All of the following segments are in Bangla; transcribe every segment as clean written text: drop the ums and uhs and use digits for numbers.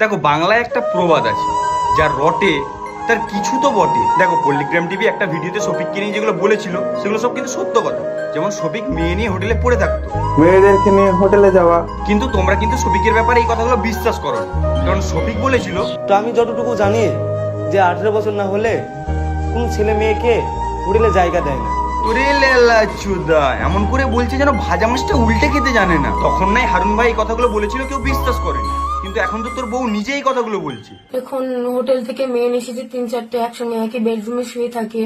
দেখো বাংলায় একটা প্রবাদ আছে, যার রটে তার কিছু তো বটে। দেখো পল্লিগ্রাম টিভি একটা ভিডিওতে শফিককে নিয়ে যেগুলো বলেছিল সেগুলো সব কিন্তু সত্য কথা। যেমন শফিক মেয়ে নিয়ে হোটেলে পড়ে থাকতো, মেয়েদেরকে নিয়ে হোটেলে যাওয়া। কিন্তু তোমরা কিন্তু শফিকের ব্যাপারে এই কথাগুলো বিশ্বাস করো না। কারণ শফিক বলেছিল, তো আমি যতটুকু জানি যে 18 বছর না হলে কোন ছেলে মেয়েকে হোটেলে জায়গা দেয় না। ওরে লেলা চুদা, এমন করে বলছে যেন ভাজা মাছটা উল্টে খেতে জানে না। তখন নাই হারুন ভাই এই কথাগুলো বলেছিল, কেউ বিশ্বাস করেনি, কিন্তু এখন তো তোর বউ নিজেই এই কথাগুলো বলছে। এখন হোটেল থেকে মেয়ে এসেছে 3-4টে একসঙ্গে একই বেডরুমে শুয়ে থাকে।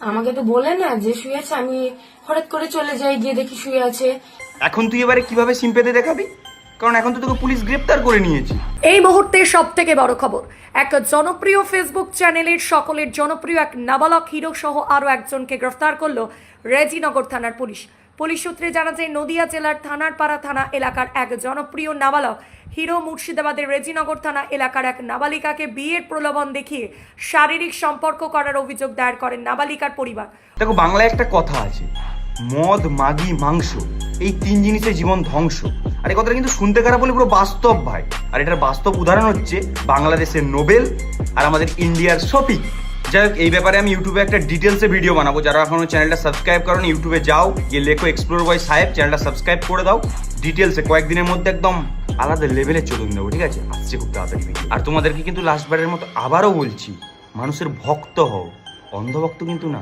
আমাকে তো বলে না যে শুয়ে আছে, আমি হঠাৎ করে চলে যাই, গিয়ে দেখি শুয়ে আছে। এখন তুই এবারে কিভাবে সিম্পেতে দেখাবি? কারণ এখন তো তোকে পুলিশ গ্রেপ্তার করে নিয়েছে। এই মুহূর্তে সব থেকে বড় খবর, এক জনপ্রিয় ফেসবুক চ্যানেলের সকলের জনপ্রিয় এক নাবালক হিরো সহ আরও একজনকে গ্রেফতার করল রেজিনগর থানার পুলিশ। পুলিশ সূত্রে জানা যায় নদিয়া জেলার থানারপাড়া থানা এলাকার এক জনপ্রিয় নাবালক হিরো মুর্শিদাবাদের রেজিনগর থানা এলাকার এক নাবালিকাকে বিয়ের প্রলোভন দেখিয়ে শারীরিক সম্পর্ক করার অভিযোগ দায়ের করেন নাবালিকার পরিবার। দেখো বাংলায় একটা কথা আছে, মদ মাগি মাংস এই 3 জিনিসের জীবন ধ্বংস। আর এই কথাটা কিন্তু শুনতে খারাপ বলে পুরো বাস্তব ভাই। আর এটার বাস্তব উদাহরণ হচ্ছে বাংলাদেশের নোবেল আর আমাদের ইন্ডিয়ার শফিক। যাই হোক, এই ব্যাপারে আমি ইউটিউবে একটা ডিটেলসে ভিডিও বানাবো। যারা এখনো চ্যানেলটা সাবস্ক্রাইব করো, ইউটিউবে যাও, গিয়ে লেখো এক্সপ্লোর বয় সাহেব, চ্যানেলটা সাবস্ক্রাইব করে দাও। ডিটেলসে কয়েকদিনের মধ্যে একদম আলাদা লেভেলে চলুন দেবো, ঠিক আছে? আসছে খুব তাড়াতাড়ি। আর তোমাদেরকে কিন্তু লাস্টবারের মতো আবারও বলছি, মানুষের ভক্ত হও, অন্ধভক্ত কিন্তু না।